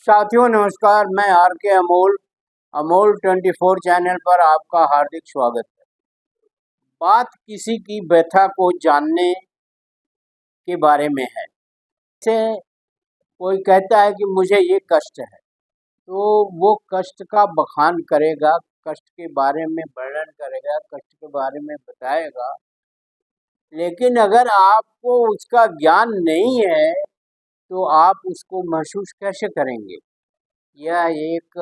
साथियों नमस्कार, मैं आर के अमोल अमोल 24 चैनल पर आपका हार्दिक स्वागत है। बात किसी की व्यथा को जानने के बारे में है। जैसे कोई कहता है कि मुझे ये कष्ट है, तो वो कष्ट का बखान करेगा, कष्ट के बारे में वर्णन करेगा, कष्ट के बारे में बताएगा। लेकिन अगर आपको उसका ज्ञान नहीं है, तो आप उसको महसूस कैसे करेंगे? यह एक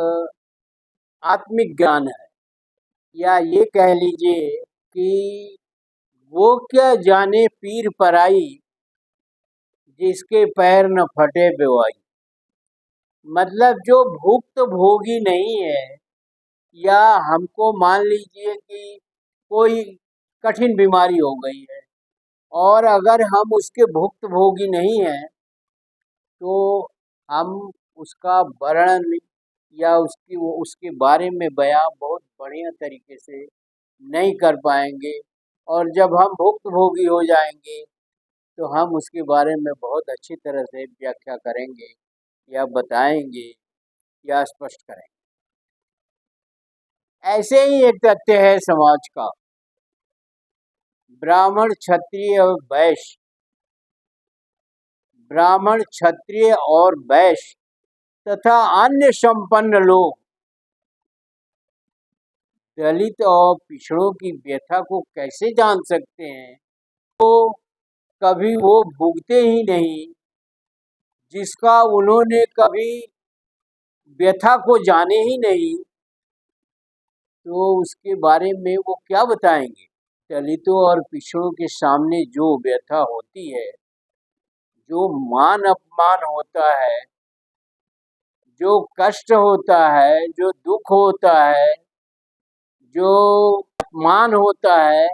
आत्मिक ज्ञान है, या ये कह लीजिए कि वो क्या जाने पीर पराई, जिसके पैर न फटे बेवाई। मतलब जो भुक्त भोगी नहीं है, या हमको मान लीजिए कि कोई कठिन बीमारी हो गई है और अगर हम उसके भुक्त भोगी नहीं हैं, तो हम उसका वर्णन या उसके बारे में बयां बहुत बढ़िया तरीके से नहीं कर पाएंगे। और जब हम भुक्तभोगी हो जाएंगे, तो हम उसके बारे में बहुत अच्छी तरह से व्याख्या करेंगे या बताएंगे या स्पष्ट करेंगे। ऐसे ही एक तथ्य है समाज का। ब्राह्मण क्षत्रिय और वैश्य, ब्राह्मण क्षत्रिय और वैश्य तथा अन्य संपन्न लोग दलित और पिछड़ों की व्यथा को कैसे जान सकते हैं? तो कभी वो भुगते ही नहीं, जिसका उन्होंने कभी व्यथा को जाने ही नहीं, तो उसके बारे में वो क्या बताएंगे? दलितों और पिछड़ों के सामने जो व्यथा होती है, जो मान अपमान होता है, जो कष्ट होता है, जो दुख होता है, जो अपमान होता है,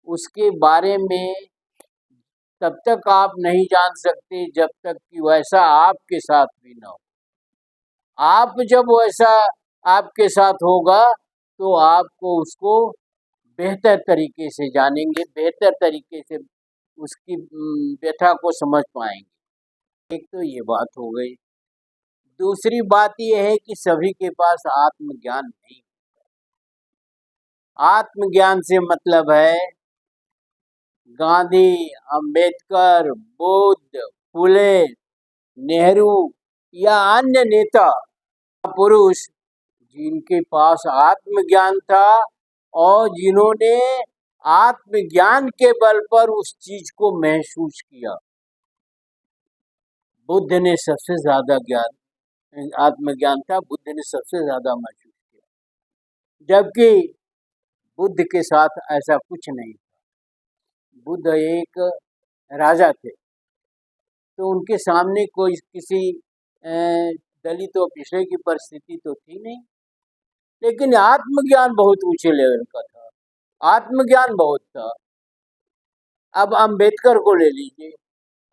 उसके बारे में तब तक आप नहीं जान सकते जब तक कि वैसा आपके साथ भी ना हो। आप जब वैसा आपके साथ होगा, तो आपको उसको बेहतर तरीके से जानेंगे, बेहतर तरीके से उसकी व्यथा को समझ पाएंगे। एक तो ये बात हो गई। दूसरी बात ये है कि सभी के पास आत्मज्ञान नहीं। आत्मज्ञान से मतलब है गांधी, अंबेडकर, बुद्ध, फुले, नेहरू या अन्य नेता पुरुष जिनके पास आत्मज्ञान था और जिन्होंने आत्मज्ञान के बल पर उस चीज को महसूस किया। बुद्ध ने सबसे ज्यादा ज्ञान आत्मज्ञान था, बुद्ध ने सबसे ज्यादा महसूस किया, जबकि बुद्ध के साथ ऐसा कुछ नहीं था। बुद्ध एक राजा थे, तो उनके सामने कोई किसी दलित और पिछड़े की परिस्थिति तो थी नहीं, लेकिन आत्मज्ञान बहुत ऊंचे लेवल का था, आत्मज्ञान बहुत था। अब अंबेडकर को ले लीजिए।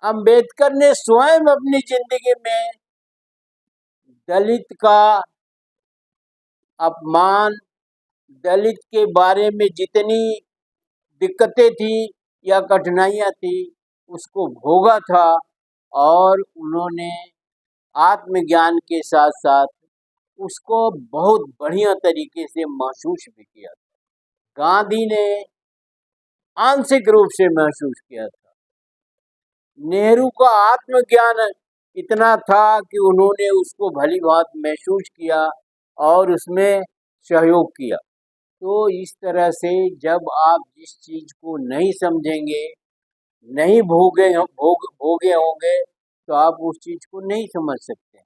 अंबेडकर ने स्वयं अपनी जिंदगी में दलित का अपमान, दलित के बारे में जितनी दिक्कतें थी या कठिनाइयां थी, उसको भोगा था। और उन्होंने आत्मज्ञान के साथ साथ उसको बहुत बढ़िया तरीके से महसूस भी किया था। गांधी ने आंशिक रूप से महसूस किया था। नेहरू का आत्मज्ञान इतना था कि उन्होंने उसको भली भांत महसूस किया और उसमें सहयोग किया। तो इस तरह से जब आप जिस चीज को नहीं समझेंगे, नहीं भोगे होंगे, तो आप उस चीज को नहीं समझ सकते।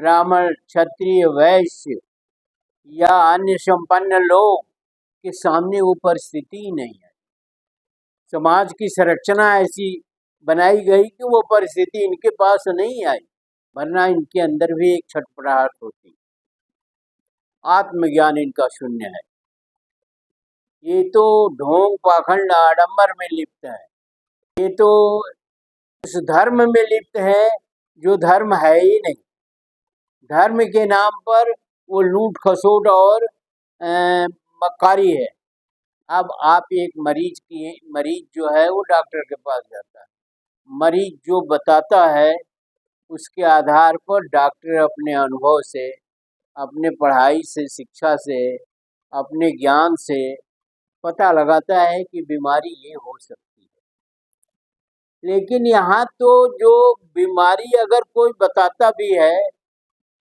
ब्राह्मण, क्षत्रिय, वैश्य या अन्य संपन्न लोग के सामने वो परिस्थिति ही नहीं है। समाज की संरचना ऐसी बनाई गई कि वो परिस्थिति इनके पास नहीं आई, वरना इनके अंदर भी एक छटपटाहट होती। आत्मज्ञान इनका शून्य है। ये तो ढोंग पाखंड आडंबर में लिप्त है। ये तो उस धर्म में लिप्त है जो धर्म है ही नहीं। धर्म के नाम पर वो लूट खसोट और मक्कारी है। अब आप एक मरीज जो है वो डॉक्टर के पास जाता है, मरीज जो बताता है उसके आधार पर डॉक्टर अपने अनुभव से, अपने पढ़ाई से, शिक्षा से, अपने ज्ञान से पता लगाता है कि बीमारी ये हो सकती है। लेकिन यहाँ तो जो बीमारी अगर कोई बताता भी है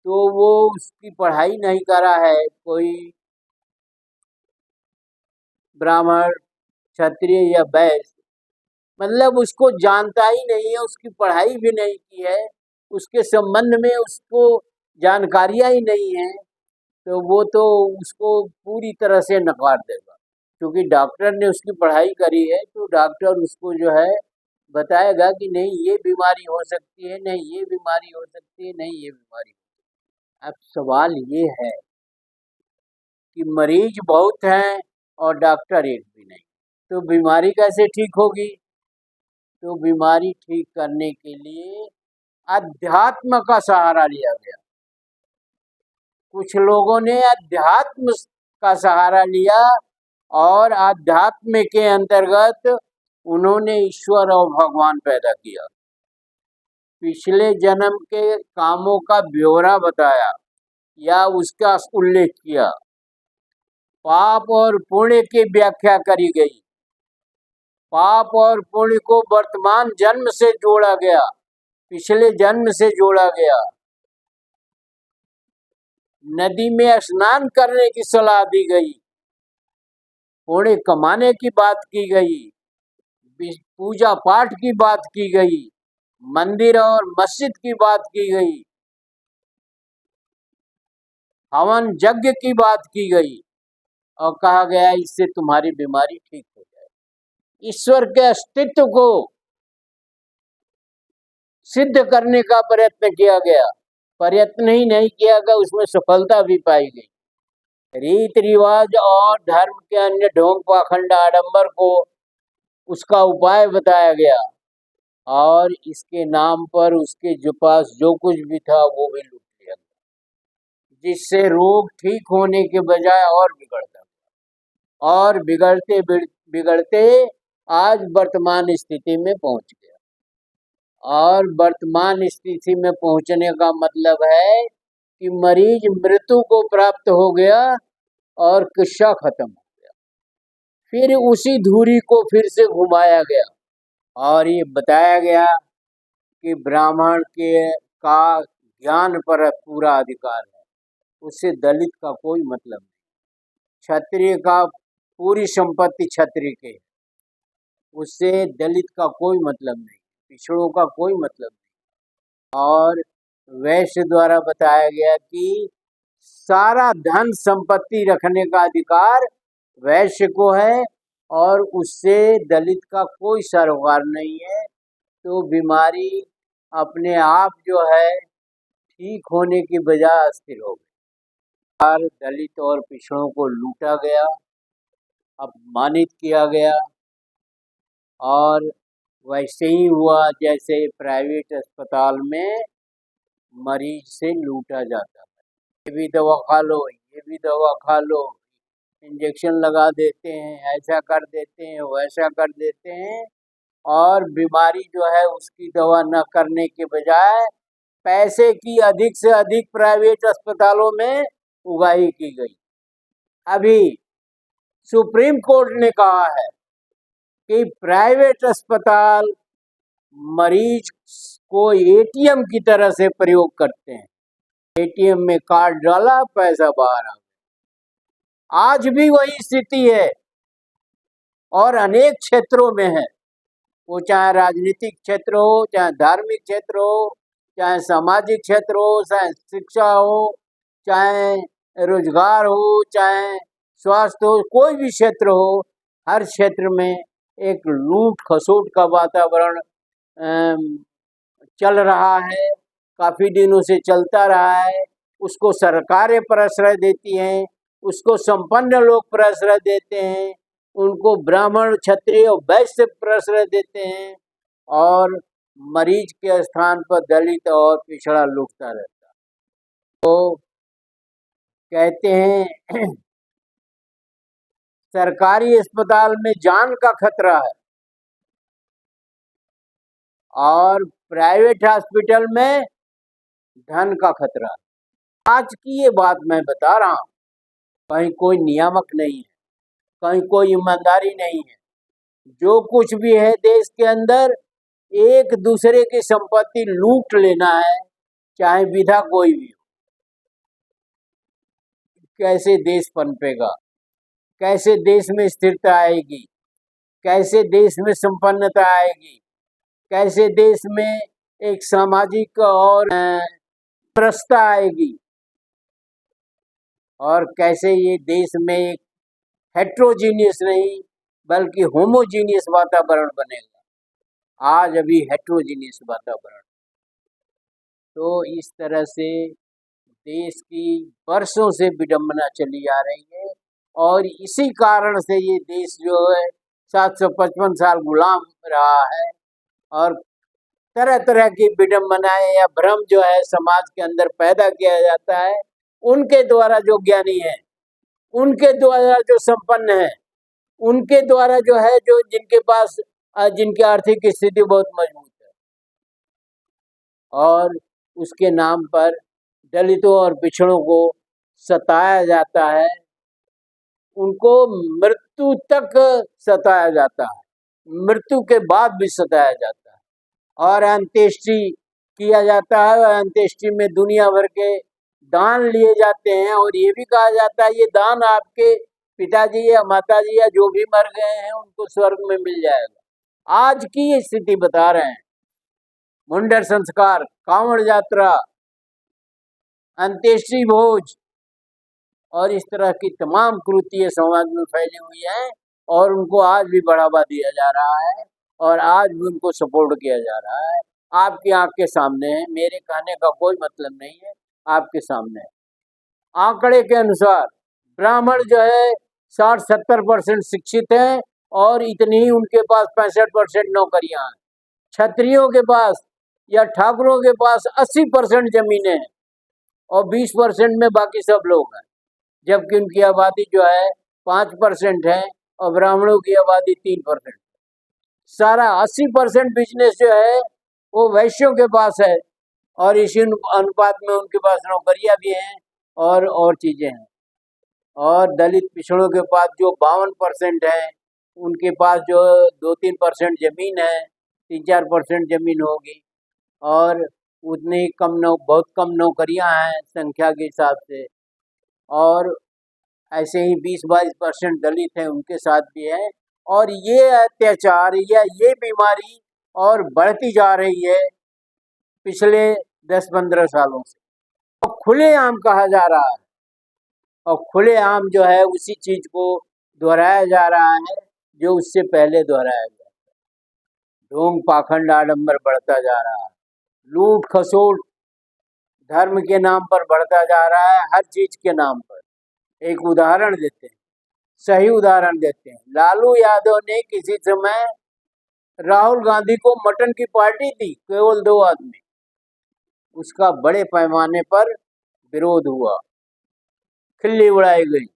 तो वो उसकी पढ़ाई नहीं करा है, कोई ब्राह्मण, क्षत्रिय या वैश्य, मतलब उसको जानता ही नहीं है, उसकी पढ़ाई भी नहीं की है, उसके संबंध में उसको जानकारियाँ ही नहीं है, तो वो तो उसको पूरी तरह से नकार देगा। क्योंकि डॉक्टर ने उसकी पढ़ाई करी है तो डॉक्टर उसको जो है बताएगा कि नहीं ये बीमारी हो सकती है, नहीं ये बीमारी हो सकती है, नहीं ये बीमारी। अब सवाल ये है कि मरीज बहुत हैं और डॉक्टर एक भी नहीं, तो बीमारी कैसे ठीक होगी? तो बीमारी ठीक करने के लिए अध्यात्म का सहारा लिया गया। कुछ लोगों ने अध्यात्म का सहारा लिया और अध्यात्म के अंतर्गत उन्होंने ईश्वर और भगवान पैदा किया, पिछले जन्म के कामों का ब्यौरा बताया या उसका उल्लेख किया, पाप और पुण्य की व्याख्या करी गई, पाप और पुण्य को वर्तमान जन्म से जोड़ा गया, पिछले जन्म से जोड़ा गया, नदी में स्नान करने की सलाह दी गई, पुण्य कमाने की बात की गई, पूजा पाठ की बात की गई, मंदिर और मस्जिद की बात की गई, हवन यज्ञ की बात की गई और कहा गया इससे तुम्हारी बीमारी ठीक हो जाए। ईश्वर के अस्तित्व को सिद्ध करने का प्रयत्न किया गया, प्रयत्न ही नहीं किया गया, उसमें सफलता भी पाई गई। रीत रिवाज और धर्म के अन्य ढोंग पाखंड आडंबर को उसका उपाय बताया गया और इसके नाम पर उसके जो पास जो कुछ भी था वो भी लूट लिया गया, जिससे रोग ठीक होने के बजाय और बिगड़ता और बिगड़ते बिगड़ते आज वर्तमान स्थिति में पहुंच गया। और वर्तमान स्थिति में पहुंचने का मतलब है कि मरीज मृत्यु को प्राप्त हो गया और किस्सा खत्म हो गया, फिर उसी धुरी को फिर से घुमाया गया और ये बताया गया कि ब्राह्मण के का ज्ञान पर पूरा अधिकार है, उससे दलित का कोई मतलब नहीं, क्षत्रिय का पूरी संपत्ति क्षत्रिय के, उससे दलित का कोई मतलब नहीं, पिछड़ों का कोई मतलब नहीं। और वैश्य द्वारा बताया गया कि सारा धन संपत्ति रखने का अधिकार वैश्य को है और उससे दलित का कोई सरोकार नहीं है। तो बीमारी अपने आप जो है ठीक होने की बजाय अस्थिर हो गई और दलित और पिछड़ों को लूटा गया, अपमानित किया गया और वैसे ही हुआ जैसे प्राइवेट अस्पताल में मरीज से लूटा जाता है, ये भी दवा खा लो, ये भी दवा खा लो, इंजेक्शन लगा देते हैं, ऐसा कर देते हैं, वैसा कर देते हैं और बीमारी जो है उसकी दवा न करने के बजाय पैसे की अधिक से अधिक प्राइवेट अस्पतालों में उगाही की गई। अभी सुप्रीम कोर्ट ने कहा है कि प्राइवेट अस्पताल मरीज को एटीएम की तरह से प्रयोग करते हैं, एटीएम में कार्ड डाला पैसा बाहर आ गया। आज भी वही स्थिति है और अनेक क्षेत्रों में है, वो चाहे राजनीतिक क्षेत्र हो, चाहे धार्मिक क्षेत्र हो, चाहे सामाजिक क्षेत्र हो, चाहे शिक्षा हो, चाहे रोजगार हो, चाहे स्वास्थ्य हो, कोई भी क्षेत्र हो, हर क्षेत्र में एक लूट खसोट का वातावरण चल रहा है, काफ़ी दिनों से चलता रहा है। उसको सरकारें प्रश्रय देती हैं, उसको संपन्न लोग प्रश्रय देते हैं, उनको ब्राह्मण क्षत्रिय और वैश्य प्रश्रय देते हैं और मरीज के स्थान पर दलित और पिछड़ा लूटता रहता। तो कहते हैं सरकारी अस्पताल में जान का खतरा है और प्राइवेट हॉस्पिटल में धन का खतरा। आज की ये बात मैं बता रहा हूँ, कहीं कोई नियामक नहीं है, कहीं कोई ईमानदारी नहीं है। जो कुछ भी है देश के अंदर, एक दूसरे की संपत्ति लूट लेना है, चाहे विधा कोई भी हो। कैसे देश पनपेगा, कैसे देश में स्थिरता आएगी, कैसे देश में संपन्नता आएगी, कैसे देश में एक सामाजिक और प्रस्ता आएगी, और कैसे ये देश में एक हेट्रोजीनियस नहीं बल्कि होमोजीनियस वातावरण बनेगा। आज अभी हेट्रोजीनियस वातावरण। तो इस तरह से देश की वर्षों से विडंबना चली आ रही है, और इसी कारण से ये देश जो है 755 साल गुलाम रहा है, और तरह तरह की विडंबनाएं या भ्रम जो है समाज के अंदर पैदा किया जाता है। उनके द्वारा जो ज्ञानी है, उनके द्वारा जो संपन्न है, उनके द्वारा जो है जो जिनके पास जिनकी आर्थिक स्थिति बहुत मजबूत है, और उसके नाम पर दलितों और पिछड़ों को सताया जाता है, उनको मृत्यु तक सताया जाता है, मृत्यु के बाद भी सताया जाता है, और अंत्येष्टि किया जाता है। और अंत्येष्टि में दुनिया भर के दान लिए जाते हैं, और ये भी कहा जाता है ये दान आपके पिताजी या माताजी या जो भी मर गए हैं उनको स्वर्ग में मिल जाएगा। आज की ये स्थिति बता रहे हैं। मुंडन संस्कार, कांवड़ यात्रा, अंत्येष्टि भोज और इस तरह की तमाम कृतियां समाज में फैली हुई हैं, और उनको आज भी बढ़ावा दिया जा रहा है, और आज भी उनको सपोर्ट किया जा रहा है। आपकी आंख के सामने है, मेरे कहने का कोई मतलब नहीं है, आपके सामने है। आंकड़े के अनुसार ब्राह्मण जो है 60-70% शिक्षित हैं, और इतनी ही उनके पास 65% नौकरियां हैं। क्षत्रियों के पास या ठाकुरों के पास 80% जमीनें हैं, और 20% में बाकी सब लोग हैं, जबकि उनकी आबादी जो है 5% है, और ब्राह्मणों की आबादी 3%। सारा 80% बिजनेस जो है वो वैश्यों के पास है, और इसी अनुपात में उनके पास नौकरियां भी हैं और चीजें हैं। और दलित पिछड़ों के पास जो 52% है, उनके पास जो 2-3% जमीन है, 3-4% जमीन होगी, और उतनी बहुत कम नौकरियां हैं संख्या के हिसाब से। और ऐसे ही 20-22% दलित हैं, उनके साथ भी है। और ये अत्याचार या ये बीमारी और बढ़ती जा रही है पिछले 10-15 सालों से, और खुलेआम कहा जा रहा है, और खुलेआम जो है उसी चीज को दोहराया जा रहा है जो उससे पहले दोहराया गया। ढोंग पाखंड आडंबर बढ़ता जा रहा है, लूट खसोट धर्म के नाम पर बढ़ता जा रहा है, हर चीज के नाम पर। एक उदाहरण देते हैं, सही उदाहरण देते हैं। लालू यादव ने किसी समय राहुल गांधी को मटन की पार्टी दी, केवल 2 आदमी, उसका बड़े पैमाने पर विरोध हुआ, खिल्ली उड़ाई गई।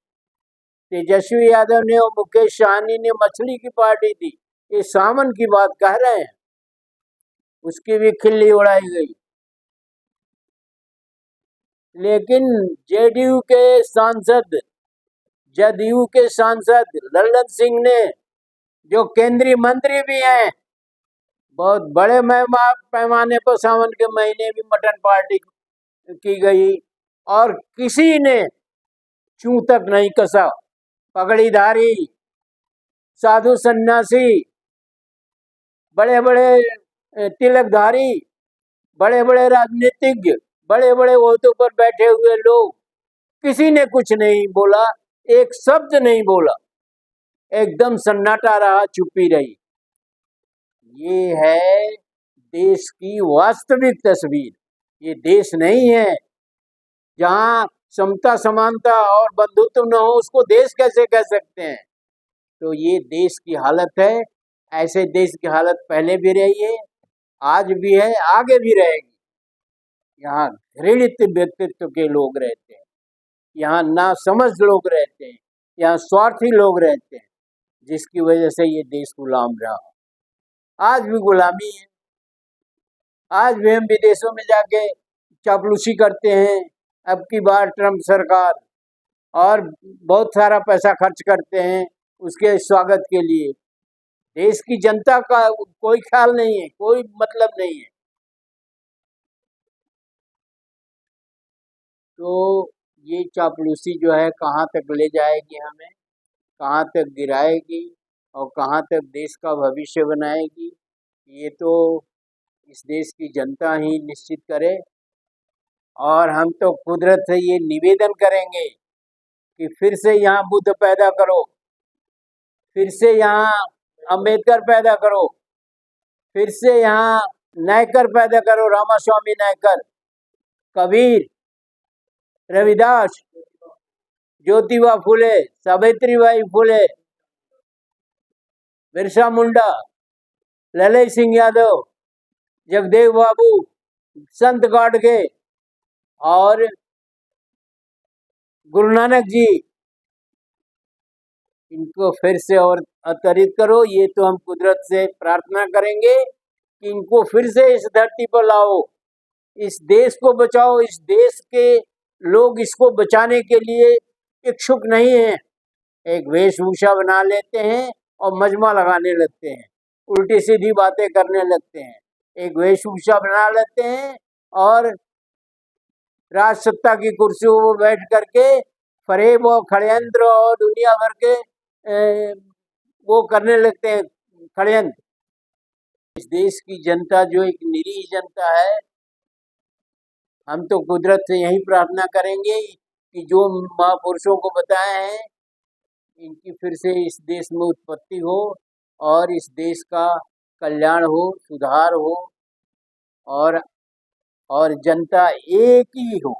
तेजस्वी यादव ने और मुकेश सहनी ने मछली की पार्टी दी, ये सावन की बात कह रहे हैं, उसकी भी खिल्ली उड़ाई गई। लेकिन जदयू के सांसद लल्लन सिंह ने, जो केंद्रीय मंत्री भी हैं, बहुत बड़े पैमाने पर सावन के महीने भी मटन पार्टी की गई, और किसी ने चूं तक नहीं कसा। पगड़ीधारी, साधु सन्यासी, बड़े बड़े तिलकधारी, बड़े बड़े राजनीतिज्ञ, बड़े बड़े ओहदों पर बैठे हुए लोग, किसी ने कुछ नहीं बोला, एक शब्द नहीं बोला, एकदम सन्नाटा रहा, चुप्पी रही। ये है देश की वास्तविक तस्वीर। ये देश नहीं है जहां समता समानता और बंधुत्व न हो, उसको देश कैसे कह सकते हैं। तो ये देश की हालत है। ऐसे देश की हालत पहले भी रही है, आज भी है, आगे भी रहेगी। यहाँ घृणित व्यक्तित्व के लोग रहते हैं, यहाँ नासमझ लोग रहते हैं, यहाँ स्वार्थी लोग रहते हैं, जिसकी वजह से ये देश गुलाम रहा। आज भी गुलामी है। आज भी हम विदेशों में जाके चापलूसी करते हैं। अब की बार ट्रम्प सरकार और बहुत सारा पैसा खर्च करते हैं उसके स्वागत के लिए। देश की जनता का कोई ख्याल नहीं है, कोई मतलब नहीं है। तो ये चापलूसी जो है कहाँ तक ले जाएगी हमें, कहाँ तक गिराएगी और कहाँ तक देश का भविष्य बनाएगी, ये तो इस देश की जनता ही निश्चित करे। और हम तो कुदरत से ये निवेदन करेंगे कि फिर से यहाँ बुद्ध पैदा करो, फिर से यहाँ अम्बेडकर पैदा करो, फिर से यहाँ नायकर पैदा करो, रामास्वामी नायकर, कबीर, रविदास, ज्योतिबा फुले, सावित्रीबाई फुले, बिरसा मुंडा, ललई सिंह यादव, जगदेव बाबू, संत गाडगे और गुरु नानक जी, इनको फिर से और अवतरित करो। ये तो हम कुदरत से प्रार्थना करेंगे कि इनको फिर से इस धरती पर लाओ, इस देश को बचाओ। इस देश के लोग इसको बचाने के लिए इच्छुक नहीं हैं। एक वेशभूषा बना लेते हैं और मजमा लगाने लगते हैं, उल्टी सीधी बातें करने लगते हैं। एक वेशभूषा बना लेते हैं और राज सत्ता की कुर्सियों पर बैठ करके फरेब और षड्यंत्र और दुनिया भर के वो करने लगते हैं षड्यंत्र। इस देश की जनता जो एक निरीह जनता है, हम तो कुदरत से यही प्रार्थना करेंगे कि जो महापुरुषों को बताए हैं इनकी फिर से इस देश में उत्पत्ति हो और इस देश का कल्याण हो, सुधार हो और जनता एक ही हो,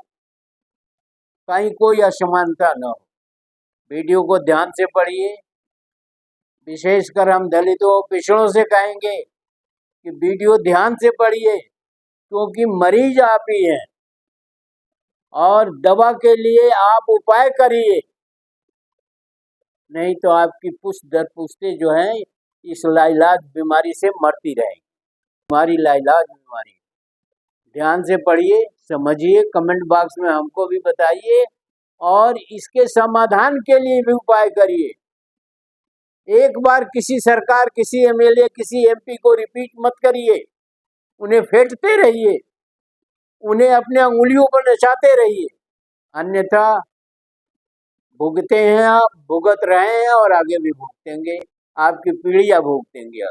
कहीं कोई असमानता न हो। वीडियो को ध्यान से पढ़िए। विशेषकर हम दलितों पिछड़ों से कहेंगे कि वीडियो ध्यान से पढ़िए, क्योंकि मरीज आप ही हैं और दवा के लिए आप उपाय करिए, नहीं तो आपकी पुश्त दर पुश्तें जो है इस लाइलाज बीमारी से मरती रहेगी। हमारी लाइलाज बीमारी, ध्यान से पढ़िए, समझिए, कमेंट बॉक्स में हमको भी बताइए और इसके समाधान के लिए भी उपाय करिए। एक बार किसी सरकार, किसी एमएलए, किसी एमपी को रिपीट मत करिए, उन्हें फेंटते रहिए, उन्हें अपने अंगुलियों पर नचाते रहिए, अन्यथा भुगते हैं आप, भुगत रहे हैं और आगे भी भुगतेंगे, आपकी पीढ़ियां भुगतेंगे।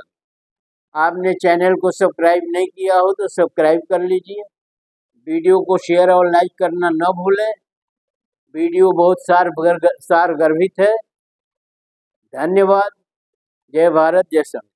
आपने चैनल को सब्सक्राइब नहीं किया हो तो सब्सक्राइब कर लीजिए। वीडियो को शेयर और लाइक करना न भूलें। वीडियो बहुत सारगर्भित है। धन्यवाद। जय भारत, जय संविधान।